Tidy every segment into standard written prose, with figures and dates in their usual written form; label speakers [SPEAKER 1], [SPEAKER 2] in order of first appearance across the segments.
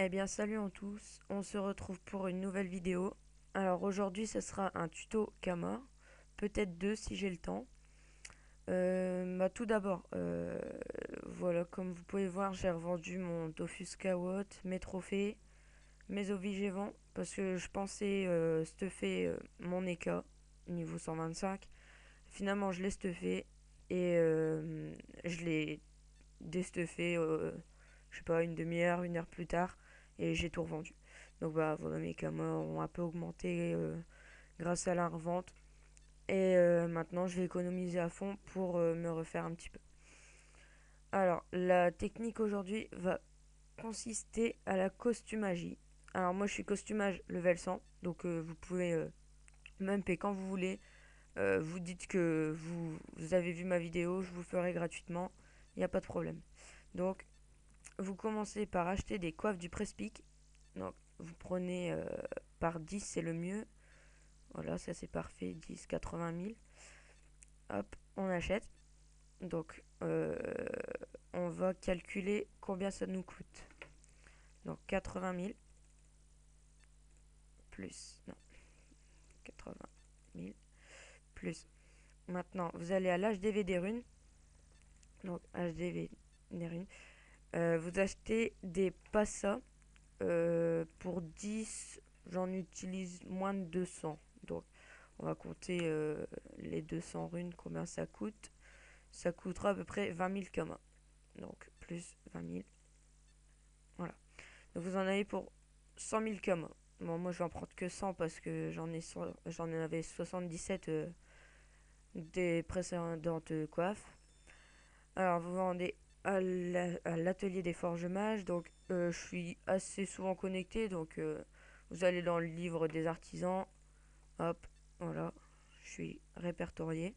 [SPEAKER 1] Eh bien salut à tous, on se retrouve pour une nouvelle vidéo. Alors aujourd'hui ce sera un tuto Kama, peut-être deux si j'ai le temps. Tout d'abord, voilà, comme vous pouvez voir, j'ai revendu mon Dofus Kawot, mes trophées, mes OVG parce que je pensais stuffer mon Eka niveau 125. Finalement je l'ai stuffé et je l'ai déstuffé, je sais pas, une demi-heure, une heure plus tard, et j'ai tout revendu. Donc bah voilà, mes kamas ont un peu augmenté grâce à la revente. Et maintenant, je vais économiser à fond pour me refaire un petit peu. Alors, la technique aujourd'hui va consister à la costumagie. Alors moi, je suis costumage level 100, donc vous pouvez m'umper quand vous voulez. Vous dites que vous avez vu ma vidéo, je vous ferai gratuitement, il n'y a pas de problème. Donc, vous commencez par acheter des coiffes du presse-pic. Donc, vous prenez par 10, c'est le mieux. Voilà, ça c'est parfait. 10, 80 000. Hop, on achète. Donc, on va calculer combien ça nous coûte. Donc, 80 000 plus. Non, 80 000 plus. Maintenant, vous allez à l'HDV des runes. Donc, HDV des runes. Vous achetez des passas. Pour 10, j'en utilise moins de 200. Donc, on va compter les 200 runes, combien ça coûte. Ça coûtera à peu près 20 000 kamas. Donc, plus 20 000. Voilà. Donc, vous en avez pour 100 000 kamas. Bon, moi, je vais en prendre que 100 parce que j'en avais 77 des précédentes coiffes. Alors, vous vendez à l'atelier des forges mages. Donc, je suis assez souvent connecté. Donc, vous allez dans le livre des artisans. Hop, voilà. Je suis répertorié.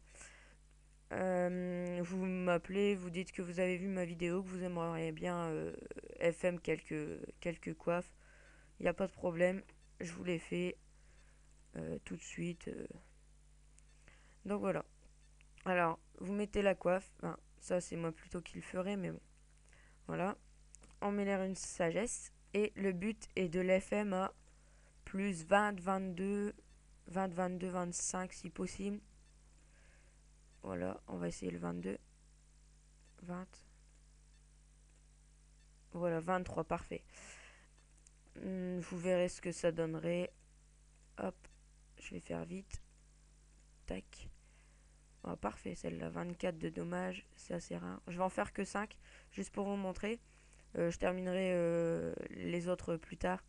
[SPEAKER 1] Vous m'appelez, vous dites que vous avez vu ma vidéo, que vous aimeriez bien FM quelques coiffes. Il n'y a pas de problème. Je vous les fais tout de suite. Donc voilà. Alors, vous mettez la coiffe. Enfin, ça, c'est moi plutôt qui le ferai, mais bon. Voilà. On met l'air une sagesse. Et le but est de l'FM à plus 20, 22, 20, 22, 25 si possible. Voilà, on va essayer le 22, 20. Voilà, 23, parfait. Vous verrez ce que ça donnerait. Hop, je vais faire vite. Tac. Oh, parfait, celle-là, 24 de dommages, c'est assez rare. Je vais en faire que 5, juste pour vous montrer. Je terminerai les autres plus tard.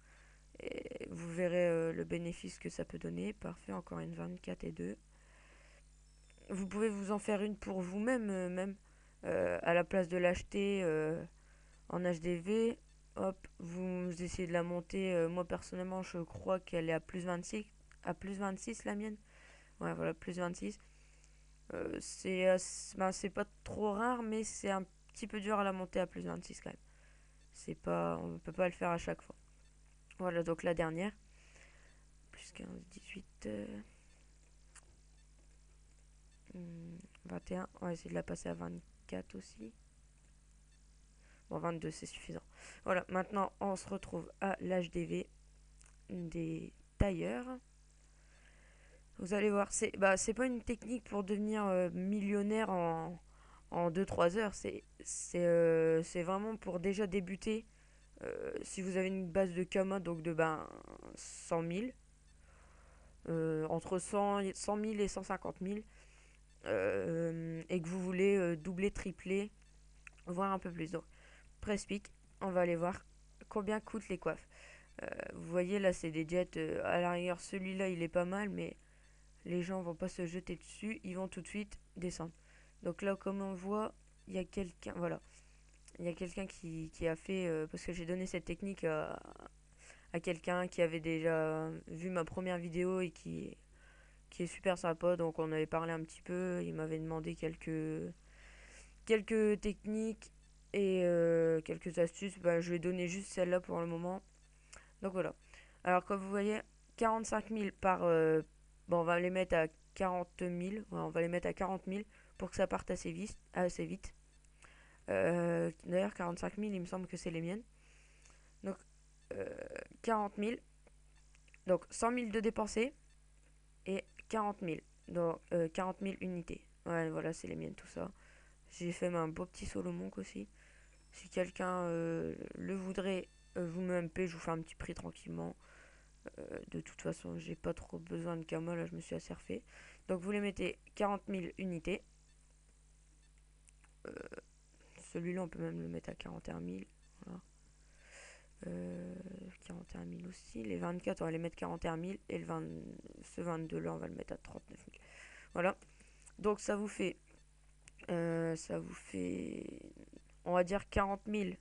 [SPEAKER 1] Et vous verrez le bénéfice que ça peut donner. Parfait, encore une 24 et 2. Vous pouvez vous en faire une pour vous-même, même à la place de l'acheter en HDV. Hop, vous essayez de la monter. Moi personnellement, je crois qu'elle est à plus 26 la mienne. Ouais, voilà, plus 26. C'est pas trop rare, mais c'est un petit peu dur à la monter à plus 26 quand même. C'est pas, on peut pas le faire à chaque fois. Voilà, donc la dernière. Plus 15, 18, 21. On va essayer de la passer à 24 aussi. Bon, 22, c'est suffisant. Voilà, maintenant, on se retrouve à l'HDV des tailleurs. Vous allez voir, c'est pas une technique pour devenir millionnaire en 2-3 heures. C'est vraiment pour déjà débuter. Si vous avez une base de Kama, donc de 100 000, entre 100 000 et 150 000, et que vous voulez doubler, tripler, voire un peu plus. Donc, press pick, on va aller voir combien coûtent les coiffes. Vous voyez là, c'est des jets. À l'arrière, celui-là, il est pas mal, mais les gens vont pas se jeter dessus, ils vont tout de suite descendre. Donc là, comme on voit, il y a quelqu'un, voilà, il y a quelqu'un qui a fait, parce que j'ai donné cette technique à quelqu'un qui avait déjà vu ma première vidéo et qui est super sympa. Donc on avait parlé un petit peu, il m'avait demandé quelques techniques et quelques astuces. Bah, je vais donner juste celle-là pour le moment. Donc voilà. Alors comme vous voyez, 45 000 par... bon, on va les mettre à 40 000. Ouais, on va les mettre à 40 000 pour que ça parte assez vite. Assez vite. D'ailleurs, 45 000, il me semble que c'est les miennes. Donc 40 000. Donc 100 000 de dépensés et 40 000. Donc 40 000 unités. Ouais, voilà, c'est les miennes, tout ça. J'ai fait un beau petit solo monk aussi. Si quelqu'un le voudrait, vous me MP, je vous fais un petit prix tranquillement. De toute façon, j'ai pas trop besoin de camo, là je me suis assez refait. Donc vous les mettez 40 000 unités. Euh, Celui-là, on peut même le mettre à 41 000. Voilà. 41 000 aussi. Les 24, on va les mettre 41 000. Et ce 22 là, on va le mettre à 39 000. Voilà. Donc ça vous fait, on va dire 40 000.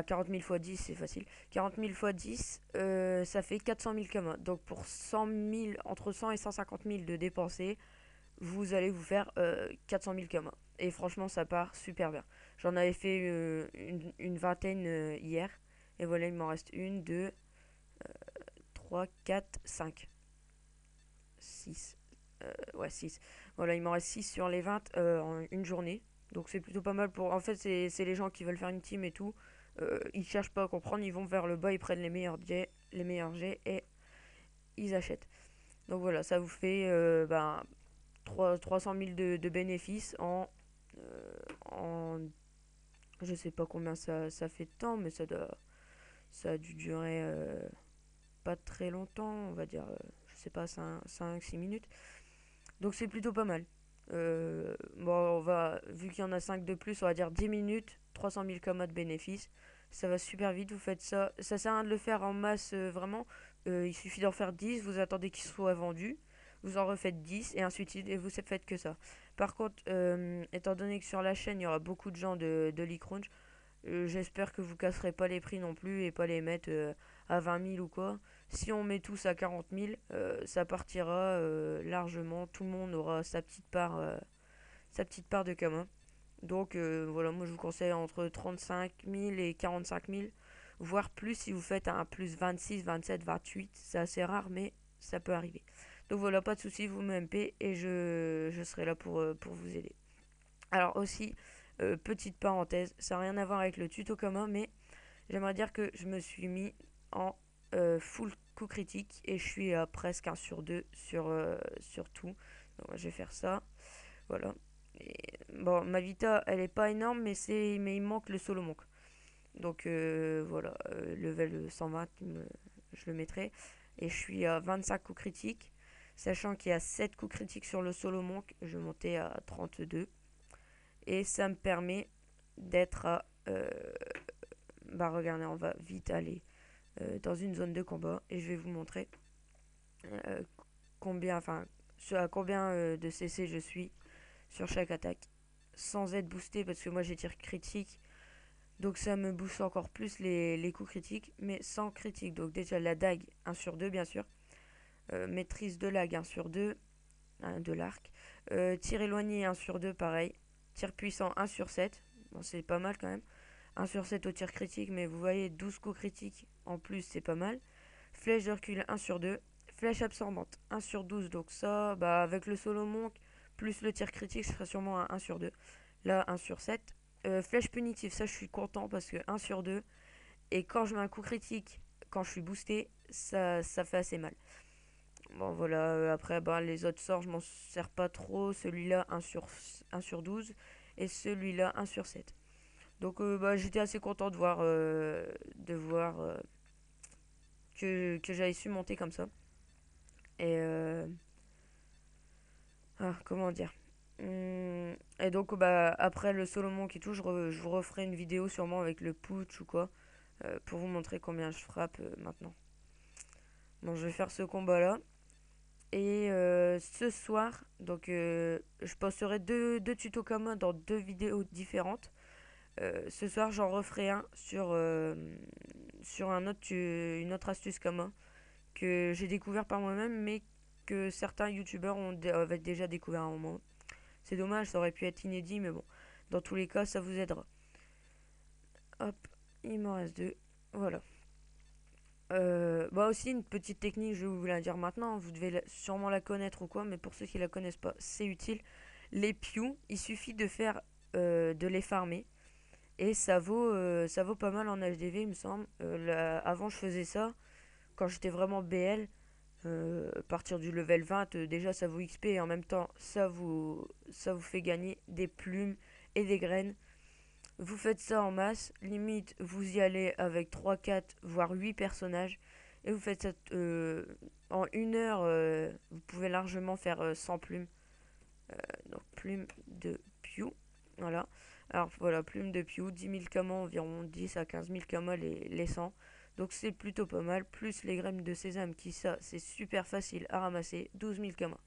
[SPEAKER 1] 40 000 fois 10, c'est facile. 40 000 fois 10, ça fait 400 000 kamas. Donc pour 100 000, entre 100 et 150 000 de dépensés, vous allez vous faire 400 000 kamas. Et franchement, ça part super bien. J'en avais fait une vingtaine hier. Et voilà, il m'en reste une, deux, 3, 4, 5, 6. Ouais, 6. Voilà, il m'en reste 6 sur les 20 en une journée. Donc c'est plutôt pas mal pour... En fait, c'est les gens qui veulent faire une team et tout. Ils cherchent pas à comprendre, ils vont vers le bas, ils prennent les meilleurs jets et ils achètent. Donc voilà, ça vous fait 300 000 de bénéfices en... Je sais pas combien ça fait de temps, mais ça a dû durer pas très longtemps, on va dire, je sais pas, 5-6 minutes. Donc c'est plutôt pas mal. Vu qu'il y en a 5 de plus, on va dire 10 minutes, 300 000 kamas de bénéfices. Ça va super vite, vous faites ça. Ça sert à rien de le faire en masse, vraiment. Il suffit d'en faire 10, vous attendez qu'ils soient vendus. Vous en refaites 10 et ensuite et vous faites que ça. Par contre, étant donné que sur la chaîne il y aura beaucoup de gens de l'e-crunch, j'espère que vous casserez pas les prix non plus et pas les mettre à 20 000 ou quoi. Si on met tous à 40 000, ça partira largement. Tout le monde aura sa petite part de commun. Donc voilà, moi je vous conseille entre 35 000 et 45 000, voire plus si vous faites un plus 26, 27, 28. C'est assez rare, mais ça peut arriver. Donc voilà, pas de souci, vous me MP et je serai là pour vous aider. Alors aussi, petite parenthèse, ça n'a rien à voir avec le tuto commun, mais j'aimerais dire que je me suis mis en full coup critique et je suis à presque 1 sur 2 sur tout. Donc je vais faire ça. Voilà. Et, bon, ma vita, elle est pas énorme, mais il manque le solo monk. Donc voilà, level 120, je le mettrai. Et je suis à 25 coups critiques. Sachant qu'il y a 7 coups critiques sur le solo monk, je vais monter à 32. Et ça me permet d'être à... regardez, on va vite aller dans une zone de combat et je vais vous montrer euh, à combien de CC je suis sur chaque attaque sans être boosté parce que moi j'ai tir critique, donc ça me booste encore plus les coups critiques, mais sans critique. Donc déjà la dague 1 sur 2 bien sûr, maîtrise de lag 1 sur 2, de l'arc, tir éloigné 1 sur 2 pareil, tir puissant 1 sur 7, bon c'est pas mal quand même, 1 sur 7 au tir critique, mais vous voyez 12 coups critiques en plus, c'est pas mal. Flèche de recul 1 sur 2. Flèche absorbante 1 sur 12, donc ça, avec le solo monk plus le tir critique, ce sera sûrement un 1 sur 2. Là, 1 sur 7. Flèche punitive, ça je suis content parce que 1 sur 2. Et quand je mets un coup critique, quand je suis boosté, ça fait assez mal. Bon voilà, après les autres sorts, je m'en sers pas trop. Celui-là 1 sur 12 et celui-là 1 sur 7. Donc j'étais assez content de voir que j'avais su monter comme ça. Et comment dire. Et donc après le Solomon qui tout, je vous referai une vidéo sûrement avec le putsch ou quoi. Pour vous montrer combien je frappe maintenant. Bon, je vais faire ce combat là. Et ce soir, donc je posterai deux tutos communs dans 2 vidéos différentes. Ce soir, j'en referai un sur une autre astuce commun que j'ai découvert par moi-même, mais que certains youtubeurs avaient déjà découvert à un moment. C'est dommage, ça aurait pu être inédit, mais bon, dans tous les cas, ça vous aidera. Hop, il m'en reste 2. Voilà. Aussi une petite technique, je vais vous la dire maintenant, vous devez sûrement la connaître ou quoi, mais pour ceux qui la connaissent pas, c'est utile. Les pews, il suffit de les farmer Et ça vaut pas mal en HDV, il me semble. Avant, je faisais ça quand j'étais vraiment BL. À partir du level 20, déjà ça vous XP et en même temps ça vous fait gagner des plumes et des graines. Vous faites ça en masse, limite vous y allez avec 3 4 voire 8 personnages et vous faites ça en 1 heure, vous pouvez largement faire 100 plumes. Donc plume de Pew, voilà. Alors voilà, plume de Pew, 10 000 kamas, environ 10 à 15 000 kamas les 100. Donc c'est plutôt pas mal, plus les graines de sésame qui ça c'est super facile à ramasser, 12 000 kamas.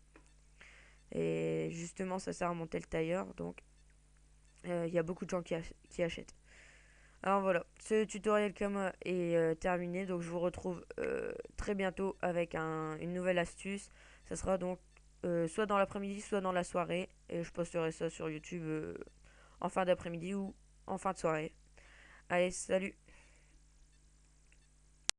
[SPEAKER 1] Et justement ça sert à monter le tailleur, donc il y a beaucoup de gens qui achètent. Alors voilà, ce tutoriel Kama est terminé, donc je vous retrouve très bientôt avec une nouvelle astuce. Ça sera donc soit dans l'après-midi, soit dans la soirée, et je posterai ça sur YouTube en fin d'après-midi ou en fin de soirée. Allez, salut!